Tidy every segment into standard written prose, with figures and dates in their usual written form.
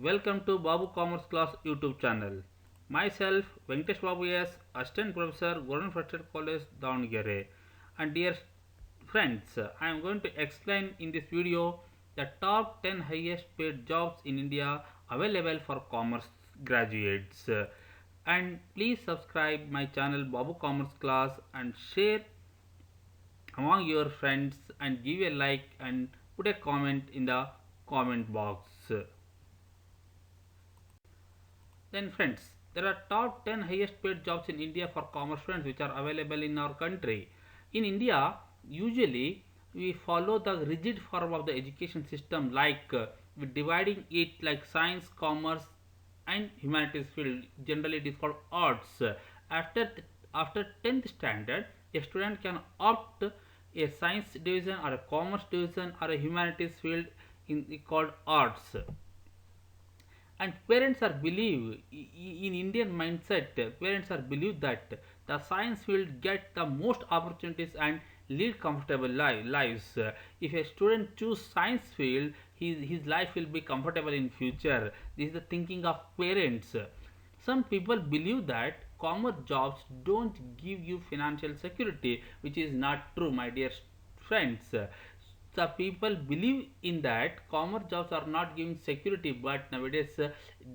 Welcome to Babu Commerce Class YouTube channel. Myself, Venkatesh Babu S, Assistant Professor, Government First College, Davangere. And dear friends, I am going to explain in this video the top 10 highest paid jobs in India available for commerce graduates. And please subscribe my channel Babu Commerce Class and share among your friends and give a like and put a comment in the comment box. Then friends, there are top 10 highest paid jobs in India for commerce students which are available in our country. In India, usually we follow the rigid form of the education system like with dividing it like science, commerce and humanities field. Generally it is called arts. After after 10th standard, a student can opt a science division or a commerce division or a humanities field in called arts. And parents are believe in Indian mindset, parents are believe that the science field get the most opportunities and lead comfortable lives. If a student choose science field, his life will be comfortable in future. This is the thinking of parents. Some people believe that commerce jobs don't give you financial security, which is not true, my dear friends. The people believe in that commerce jobs are not giving security, but nowadays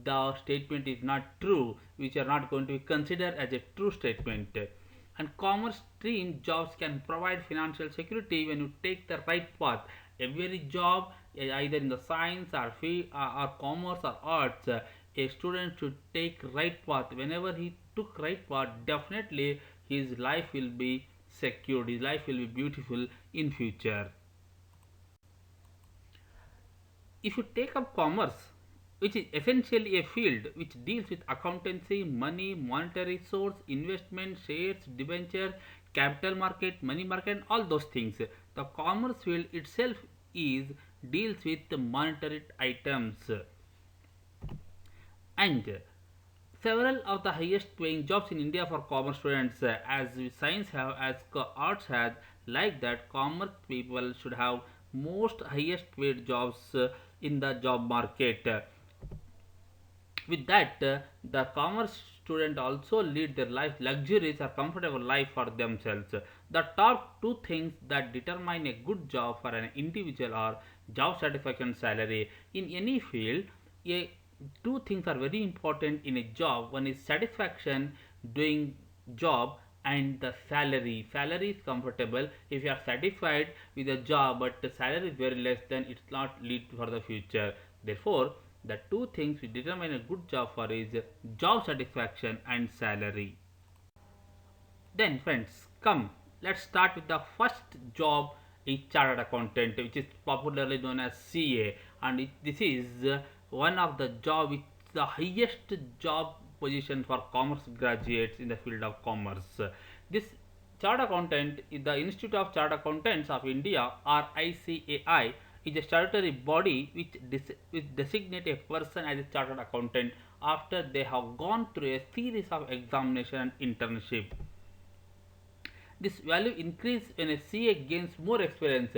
the statement is not true, which are not going to be considered as a true statement. And commerce stream jobs can provide financial security when you take the right path. Every job, either in the science or or commerce or arts, a student should take right path. Whenever he took right path, definitely his life will be secured, his life will be beautiful in future. If you take up commerce, which is essentially a field which deals with accountancy, money, monetary source, investment, shares, debenture, capital market, money market, and all those things, the commerce field itself is deals with the monetary items. And several of the highest paying jobs in India for commerce students, as science have, as arts has, like that commerce people should have most highest paid jobs in the job market. With that, the commerce student also lead their life luxurious or comfortable life for themselves. The top two things that determine a good job for an individual are job satisfaction, salary. In any field, a two things are very important in a job. One is satisfaction doing job, and the salary is comfortable. If you are satisfied with a job but the salary is very less, then it's not lead for the future. Therefore, the two things we determine a good job for is job satisfaction and salary. Then friends, come, let's start with the first job is chartered accountant, which is popularly known as CA, and this is one of the job which the highest job position for commerce graduates in the field of commerce. This chartered accountant is the Institute of Chartered Accountants of India, or ICAI, is a statutory body which designate a person as a chartered accountant after they have gone through a series of examination and internship. This value increase when a CA gains more experience.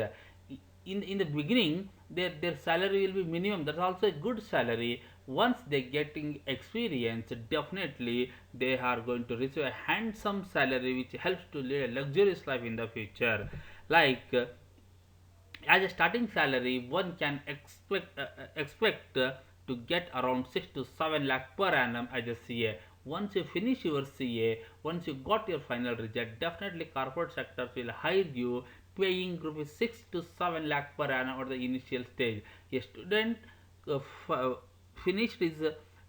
In the beginning, their salary will be minimum. That's also a good salary. Once they getting experience, definitely they are going to receive a handsome salary which helps to live a luxurious life in the future. Like as a starting salary, one can expect to get around 6 to 7 lakh per annum as a CA. Once you finish your CA, once you got your final result, definitely corporate sectors will hire you paying rupees 6 to 7 lakh per annum at the initial stage. A student finished his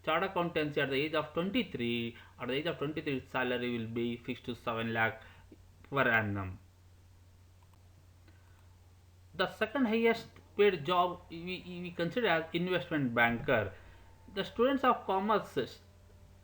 chartered accountancy at the age of 23. At the age of 23, his salary will be 6 to 7 lakh per annum. The second highest paid job we consider as investment banker. The students of commerce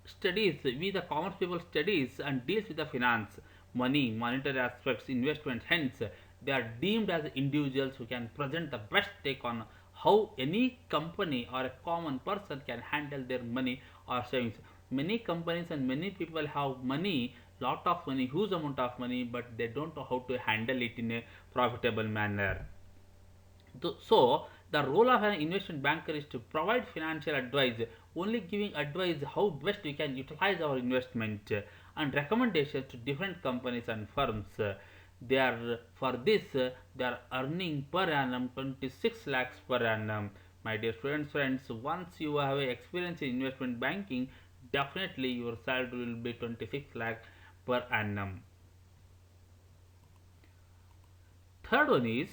studies, we the commerce people studies and deals with the finance, money, monetary aspects, investment. Hence, they are deemed as individuals who can present the best take on how any company or a common person can handle their money or savings. Many companies and many people have money, lot of money, huge amount of money, but they don't know how to handle it in a profitable manner. So The role of an investment banker is to provide financial advice, only giving advice how best we can utilize our investment and recommendations to different companies and firms. They are for this they are earning per annum 26 lakhs per annum. My dear students, friends, once you have a experience in investment banking, definitely your salary will be 26 lakh per annum. Third one is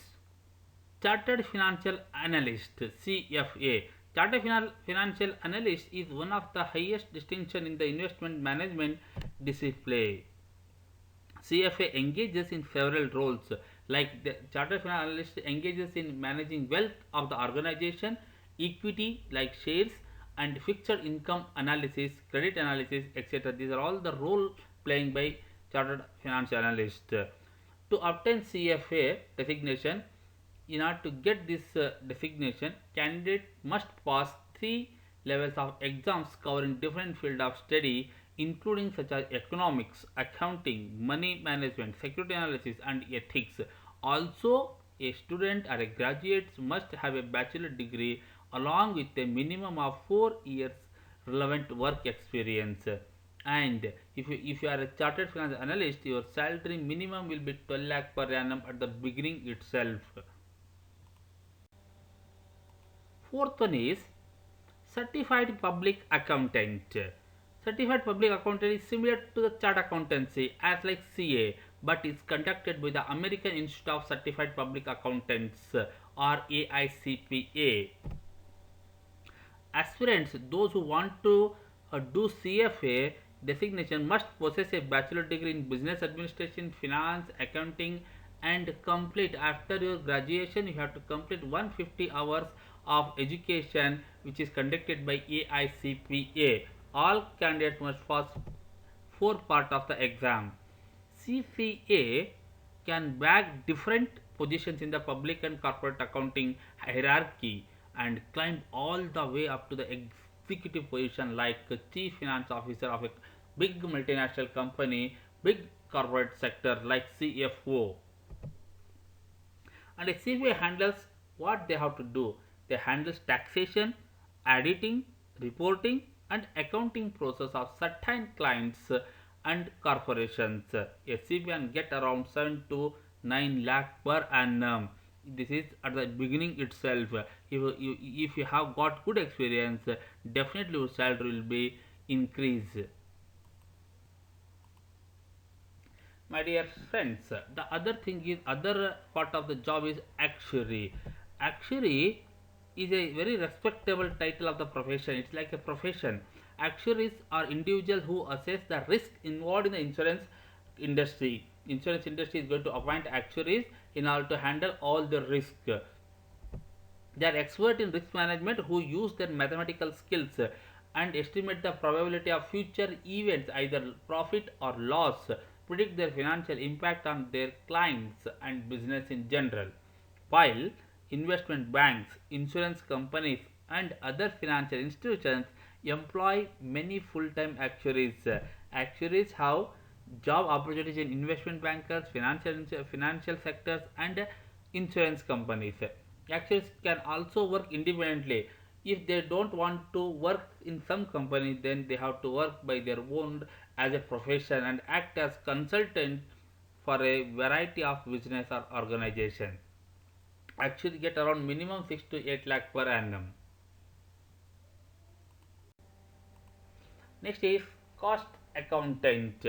Chartered Financial Analyst CFA. Financial Analyst is one of the highest distinction in the investment management discipline. CFA engages in several roles, like the Chartered Financial Analyst engages in managing wealth of the organization, equity like shares, and fixed income analysis, credit analysis, etc. These are all the role playing by Chartered Financial Analyst. To obtain CFA designation, in order to get this designation, candidate must pass three levels of exams covering different field of study, including such as economics, accounting, money management, security analysis, and ethics. Also, a student or a graduate must have a bachelor degree along with a minimum of 4 years relevant work experience. And if you are a chartered finance analyst, your salary minimum will be 12 lakh per annum at the beginning itself. Fourth one is certified public accountant. Certified public accountant is similar to the chart accountancy as like CA, but is conducted by the American Institute of Certified Public Accountants or AICPA. Aspirants, those who want to do CFA designation, must possess a bachelor degree in business administration, finance, accounting, and complete after your graduation. You have to complete 150 hours of education, which is conducted by AICPA. All candidates must pass four part of the exam. CFA can bag different positions in the public and corporate accounting hierarchy and climb all the way up to the executive position like a chief finance officer of a big multinational company, big corporate sector like CFO. And a CFA handles what they have to do. They handle taxation, auditing, reporting, and accounting process of certain clients and corporations. A CFA can get around 7 to 9 lakh per annum. This is at the beginning itself. If you have got good experience, definitely your salary will be increased. My dear friends, the other part of the job is actuary. Actuary is a very respectable title of the profession. It's like a profession. Actuaries are individuals who assess the risk involved in the industry. Insurance industry is going to appoint actuaries in order to handle all the risk. They are expert in risk management who use their mathematical skills and estimate the probability of future events, either profit or loss, predict their financial impact on their clients and business in general. While investment banks, insurance companies, and other financial institutions employ many full-time actuaries. Actuaries have job opportunities in investment bankers, financial sectors, and insurance companies. Actuaries can also work independently. If they don't want to work in some company, then they have to work by their own as a profession and act as consultant for a variety of business or organization. Actually get around minimum 6 to 8 lakh per annum. Next is cost accountant.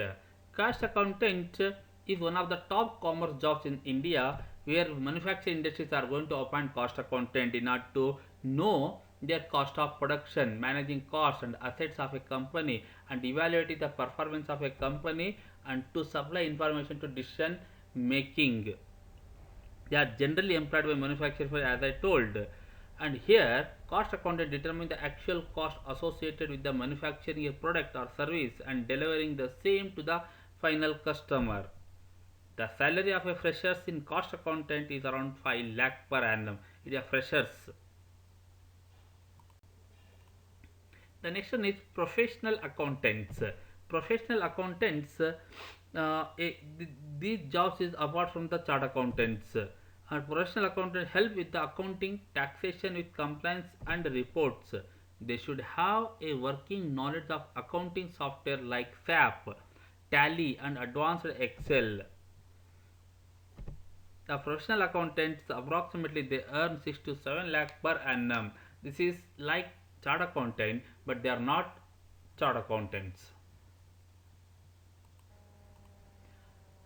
Cost accountant is one of the top commerce jobs in India, where manufacturing industries are going to appoint cost accountant in order to know their cost of production, managing costs and assets of a company, and evaluating the performance of a company, and to supply information to decision making. They are generally employed by manufacturers, as I told. And here, cost accountant determine the actual cost associated with the manufacturing a product or service and delivering the same to the final customer. The salary of a freshers in cost accountant is around 5 lakh per annum. It is a freshers. The next one is professional accountants. Professional accountants, these jobs is apart from the chart accountants. Our professional accountant help with the accounting, taxation with compliance and reports. They should have a working knowledge of accounting software like SAP, Tally and advanced Excel. The professional accountants approximately they earn 6 to 7 lakh per annum. This is like chart accountant, but they are not chart accountants.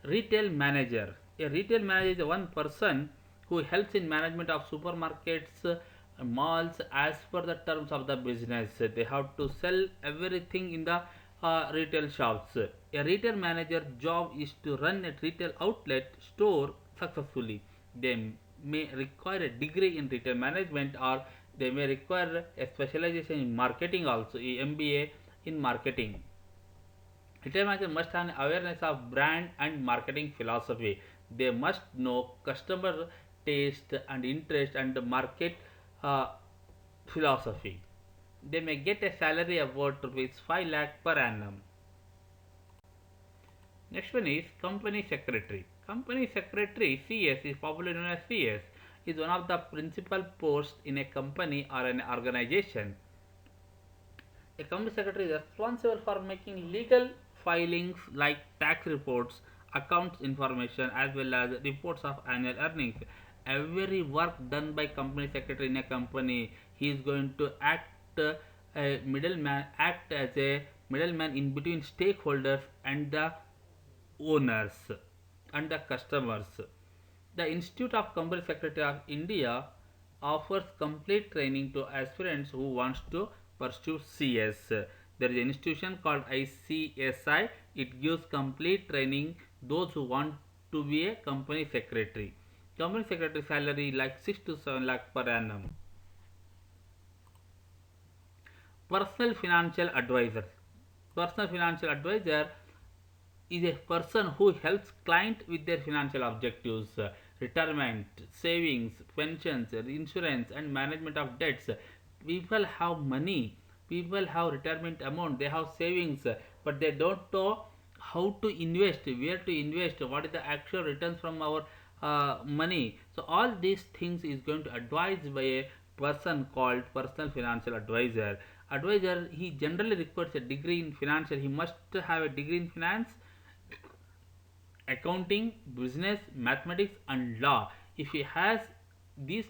Retail manager. A retail manager is one person who helps in management of supermarkets, malls as per the terms of the business. They have to sell everything in the retail shops. A retail manager job is to run a retail outlet store successfully. They may require a degree in retail management, or they may require a specialization in marketing also, a MBA in marketing. Retail manager must have an awareness of brand and marketing philosophy. They must know customer taste and interest and market uh, philosophy. They may get a salary about rupees 5 lakh per annum. Next one is company secretary. Company secretary CS is popularly known as CS is one of the principal posts in a company or an organization. A company secretary is responsible for making legal filings like tax reports, accounts information, as well as reports of annual earnings. Every work done by company secretary in a company, he is going to act as a middleman in between stakeholders and the owners and the customers. The Institute of Company Secretary of India offers complete training to aspirants who wants to pursue CS. There is an institution called ICSI. It gives complete training those who want to be a company secretary. Company secretary salary like 6 to 7 lakh per annum. Personal financial advisor. Personal financial advisor is a person who helps client with their financial objectives, retirement, savings, pensions, insurance and management of debts. People have money, people have retirement amount, they have savings, but they don't know how to invest, where to invest, what is the actual returns from our money. So all these things is going to advise by a person called personal financial advisor. Advisor, he generally requires a degree in financial, he must have a degree in finance, accounting, business, mathematics, and law. If he has this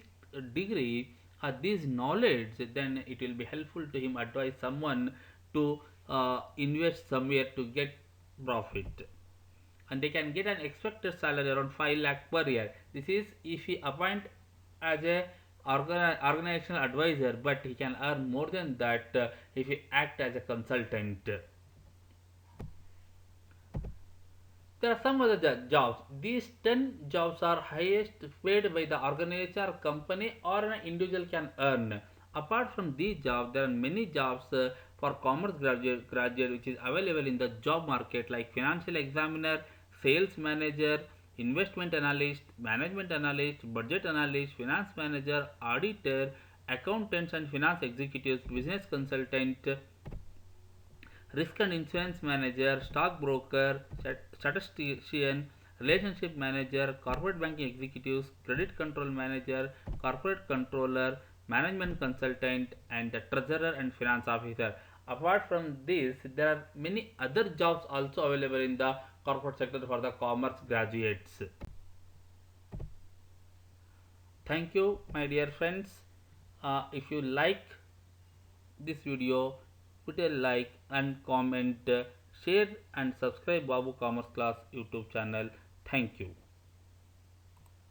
degree or this knowledge, then it will be helpful to him advise someone to invest somewhere to get profit. And they can get an expected salary around 5 lakh per year. This is if he appoint as a organizational advisor, but he can earn more than that if he act as a consultant. There are some other jobs. These 10 jobs are highest paid by the organization or company or an individual can earn. Apart from these jobs, there are many jobs for commerce graduate which is available in the job market like financial examiner, sales manager, investment analyst, management analyst, budget analyst, finance manager, auditor, accountants and finance executives, business consultant, risk and insurance manager, stockbroker, statistician, relationship manager, corporate banking executives, credit control manager, corporate controller, management consultant, and the treasurer and finance officer. Apart from this, there are many other jobs also available in the corporate sector for the commerce graduates. Thank you, my dear friends. If you like this video, put a like and comment, share and subscribe Babu Commerce Class YouTube channel. Thank you.